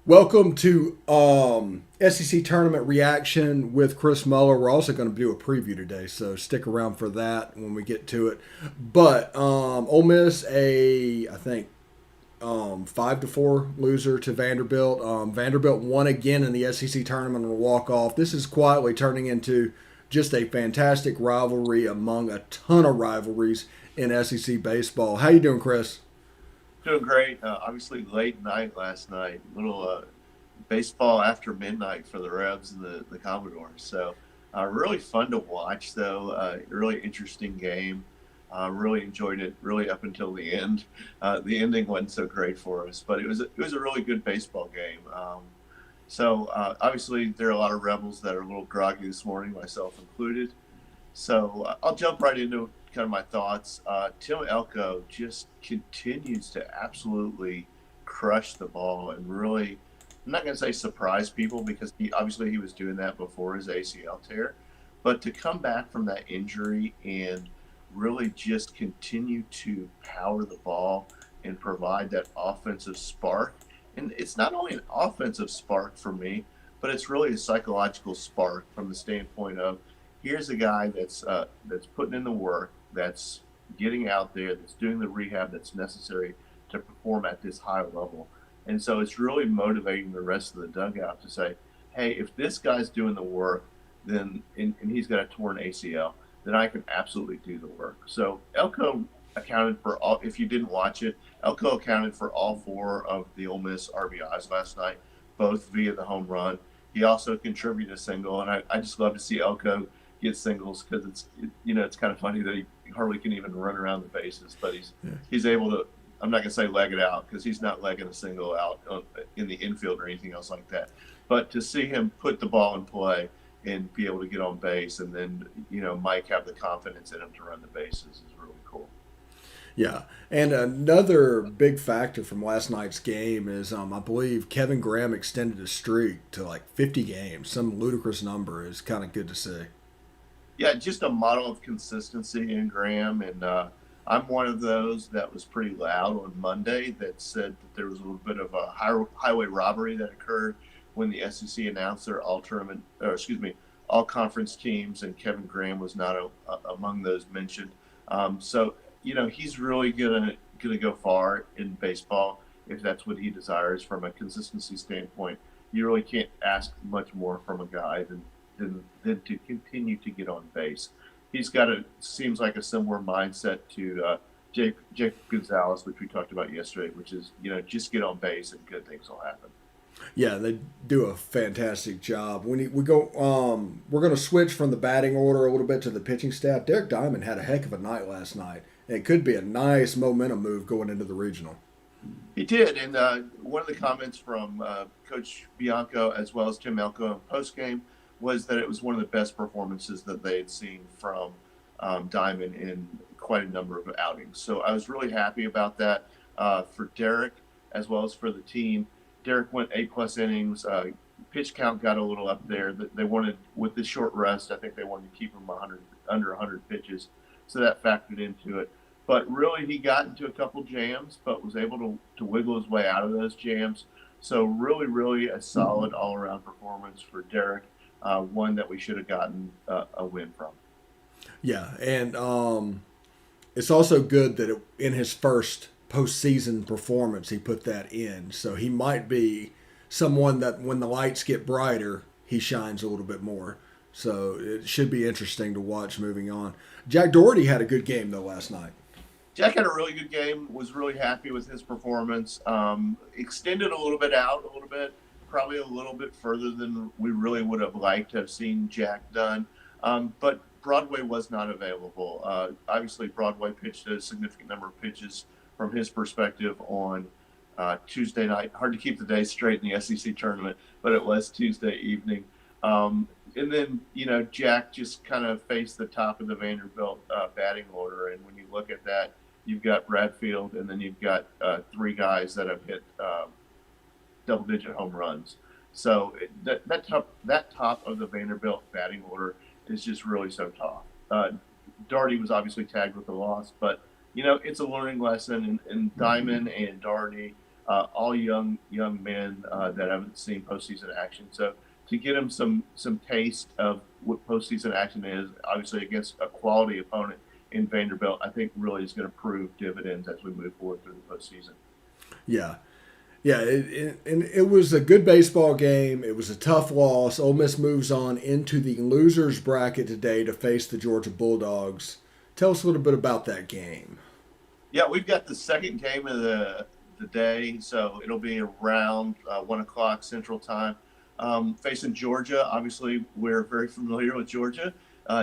Welcome to SEC tournament reaction with Chris Muller. We're also going to do a preview today, so stick around for that when we get to it. But Ole Miss, I think 5-4 loser to Vanderbilt. Vanderbilt won again in the SEC tournament on a walk off. This is quietly turning into just a fantastic rivalry among a ton of rivalries in SEC baseball. How you doing, Chris? Doing great. Obviously, late night last night. Little baseball after midnight for the Rebs and the Commodores. So, really fun to watch, though. Really interesting game. Really enjoyed it. Really up until the end. The ending wasn't so great for us, but it was a really good baseball game. Obviously, there are a lot of Rebels that are a little groggy this morning, myself included. So I'll jump right into kind of my thoughts. Tim Elko just continues to absolutely crush the ball and really, I'm not going to say surprise people because he was doing that before his ACL tear, but to come back from that injury and really just continue to power the ball and provide that offensive spark. And it's not only an offensive spark for me, but it's really a psychological spark from the standpoint of here's a guy that's putting in the work, that's getting out there, that's doing the rehab that's necessary to perform at this high level. And so it's really motivating the rest of the dugout to say, hey, if this guy's doing the work, then and he's got a torn ACL, then I can absolutely do the work. So Elko accounted for all. If you didn't watch it, Elko accounted for all four of the Ole Miss RBIs last night, both via the home run. He also contributed a single, and I just love to see Elko get singles because it's kind of funny that he hardly can even run around the bases, but Yeah. he's able to. I'm not gonna say leg it out because he's not legging a single out in the infield or anything else like that. But to see him put the ball in play and be able to get on base, and then Mike have the confidence in him to run the bases is really cool. Yeah, and another big factor from last night's game is I believe Kevin Graham extended his streak to like 50 games. Some ludicrous number is kind of good to see. Yeah, just a model of consistency in Graham. And I'm one of those that was pretty loud on Monday that said that there was a little bit of a highway robbery that occurred when the SEC announced their all tournament, or excuse me, all conference teams, and Kevin Graham was not among those mentioned. He's really gonna go far in baseball if that's what he desires from a consistency standpoint. You really can't ask much more from a guy than to continue to get on base. He's got a seems like a similar mindset to Jake Gonzalez, which we talked about yesterday, which is just get on base and good things will happen. Yeah, they do a fantastic job. We're going to switch from the batting order a little bit to the pitching staff. Derek Diamond had a heck of a night last night. And it could be a nice momentum move going into the regional. He did, and one of the comments from Coach Bianco as well as Tim Elko in post game was that it was one of the best performances that they had seen from Diamond in quite a number of outings. So I was really happy about that for Derek as well as for the team. Derek went 8+ innings. Pitch count got a little up there. They wanted with the short rest. I think they wanted to keep him under 100 pitches, so that factored into it. But really, he got into a couple jams, but was able to wiggle his way out of those jams. So really, really a solid all-around performance for Derek. One that we should have gotten a win from. Yeah, and it's also good that in his first postseason performance, he put that in. So he might be someone that when the lights get brighter, he shines a little bit more. So it should be interesting to watch moving on. Jack Doherty had a good game though last night. Jack had a really good game. Was really happy with his performance. Extended a little bit out, a little bit, probably a little bit further than we really would have liked to have seen Jack done. But Broadway was not available. Obviously, Broadway pitched a significant number of pitches from his perspective on Tuesday night. Hard to keep the day straight in the SEC tournament, but it was Tuesday evening. And then, Jack just kind of faced the top of the Vanderbilt batting order. And when you look at that, you've got Bradfield, and then you've got three guys that have hit double-digit home runs. So that top of the Vanderbilt batting order is just really so tough. Darty was obviously tagged with the loss, but it's a learning lesson. And Diamond and Darty all young men that haven't seen postseason action. So to get them some taste of what postseason action is, obviously against a quality opponent in Vanderbilt, I think really is going to prove dividends as we move forward through the postseason. Yeah. Yeah, and it was a good baseball game. It was a tough loss. Ole Miss moves on into the losers bracket today to face the Georgia Bulldogs. Tell us a little bit about that game. Yeah, we've got the second game of the day, so it'll be around 1 o'clock Central Time. Facing Georgia, obviously we're very familiar with Georgia,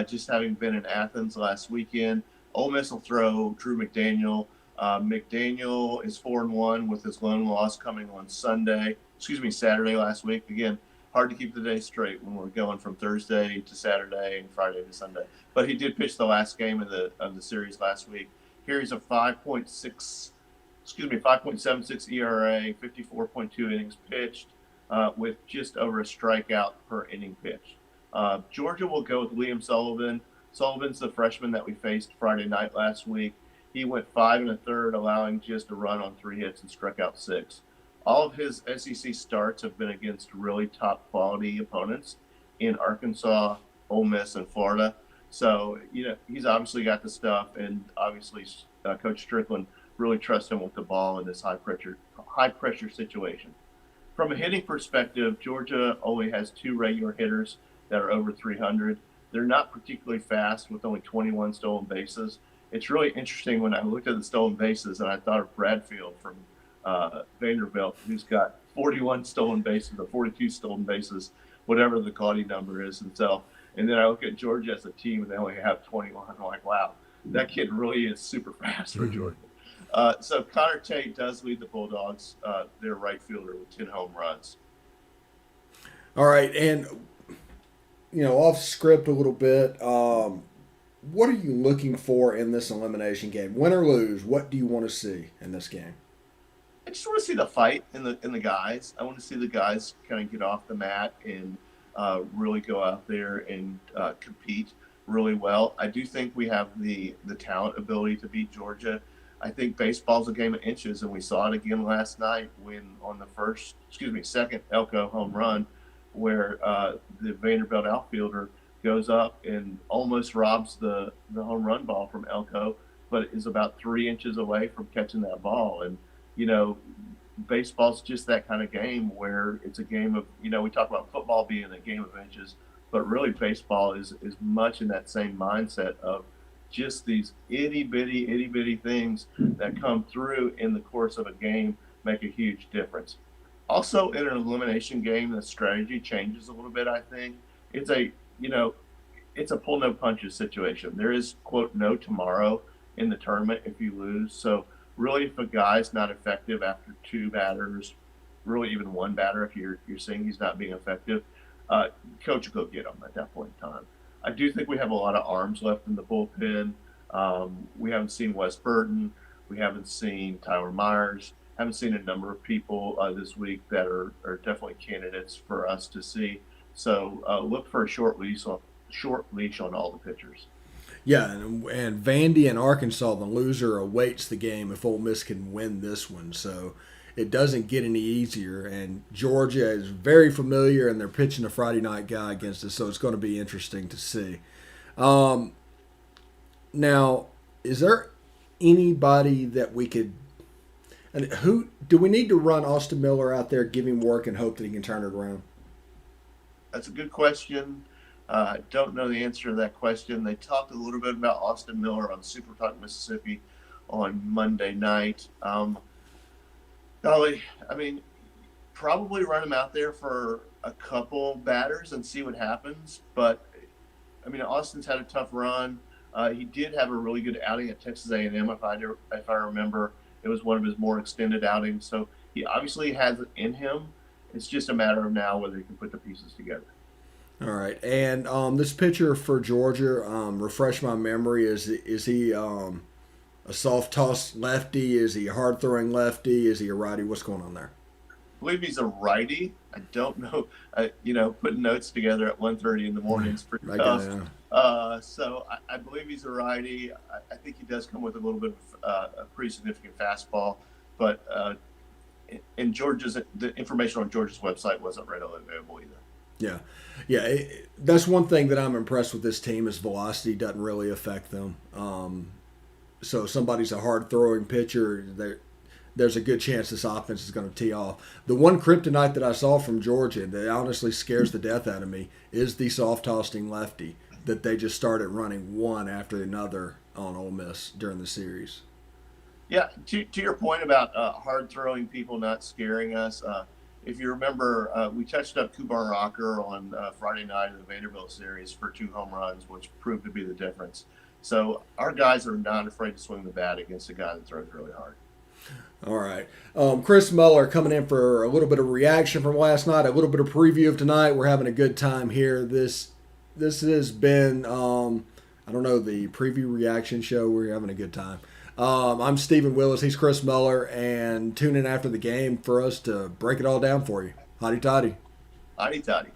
just having been in Athens last weekend. Ole Miss will throw Drew McDaniel. McDaniel is 4-1 with his lone loss coming on Saturday last week. Again, hard to keep the day straight when we're going from Thursday to Saturday and Friday to Sunday. But he did pitch the last game of the series last week. Here he's a 5.76 ERA, 54.2 innings pitched, with just over a strikeout per inning pitched. Georgia will go with Liam Sullivan. Sullivan's the freshman that we faced Friday night last week. He went 5 1/3, allowing just a run on 3 hits and struck out 6. All of his SEC starts have been against really top quality opponents in Arkansas, Ole Miss, and Florida. So, he's obviously got the stuff, and obviously Coach Strickland really trusts him with the ball in this high pressure situation. From a hitting perspective, Georgia only has 2 regular hitters that are over 300. They're not particularly fast with only 21 stolen bases. It's really interesting when I looked at the stolen bases and I thought of Bradfield from Vanderbilt, who's got 41 stolen bases or 42 stolen bases, whatever the gaudy number is himself. And then I look at Georgia as a team and they only have 21. I'm like, wow, that kid really is super fast for Georgia. So Connor Tate does lead the Bulldogs, their right fielder, with 10 home runs. All right, and off script a little bit. What are you looking for in this elimination game? Win or lose, what do you want to see in this game? I just want to see the fight in the guys. I want to see the guys kind of get off the mat and really go out there and compete really well. I do think we have the talent ability to beat Georgia. I think baseball's a game of inches, and we saw it again last night when on the second Elko home run, where the Vanderbilt outfielder goes up and almost robs the home run ball from Elko, but is about 3 inches away from catching that ball. And, baseball's just that kind of game where it's a game of, we talk about football being a game of inches, but really baseball is much in that same mindset of just these itty bitty things that come through in the course of a game make a huge difference. Also, in an elimination game, the strategy changes a little bit. I think it's a pull no punches situation. There is, quote, no tomorrow in the tournament if you lose. So really, if a guy's not effective after 2 batters, really even 1 batter, if you're seeing he's not being effective, coach will go get him at that point in time. I do think we have a lot of arms left in the bullpen. We haven't seen Wes Burton. We haven't seen Tyler Myers. Haven't seen a number of people this week that are definitely candidates for us to see. So look for a short leash on all the pitchers. Yeah, and Vandy and Arkansas, the loser awaits the game if Ole Miss can win this one. So it doesn't get any easier. And Georgia is very familiar, and they're pitching a Friday night guy against us, so it's going to be interesting to see. Now, is there anybody that we could – and who do we need to run Austin Miller out there, give him work, and hope that he can turn it around? That's a good question. I don't know the answer to that question. They talked a little bit about Austin Miller on Super Talk Mississippi on Monday night. Probably run him out there for a couple batters and see what happens. But, Austin's had a tough run. He did have a really good outing at Texas A&M, if I remember. It was one of his more extended outings. So he obviously has it in him. It's just a matter of now whether he can put the pieces together. All right, and this pitcher for Georgia, refresh my memory. Is he a soft toss lefty? Is he a hard throwing lefty? Is he a righty? What's going on there? I believe he's a righty. I don't know. Putting notes together at 1:30 in the morning is pretty tough. So I believe he's a righty. I think he does come with a little bit of a pretty significant fastball, but and Georgia's the information on Georgia's website wasn't readily available either. Yeah, yeah. That's one thing that I'm impressed with this team is velocity doesn't really affect them. So if somebody's a hard throwing pitcher, there's a good chance this offense is going to tee off. The one kryptonite that I saw from Georgia that honestly scares the death out of me is the soft tossing lefty that they just started running one after another on Ole Miss during the series. Yeah, to your point about hard throwing people not scaring us, if you remember, we touched up Kubar Rocker on Friday night of the Vanderbilt series for 2 home runs, which proved to be the difference. So our guys are not afraid to swing the bat against a guy that throws really hard. All right. Chris Muller coming in for a little bit of reaction from last night, a little bit of preview of tonight. We're having a good time here. This has been, I don't know, the preview reaction show. We're having a good time. I'm Stephen Willis. He's Chris Muller. And tune in after the game for us to break it all down for you. Hotty toddy. Hotty toddy.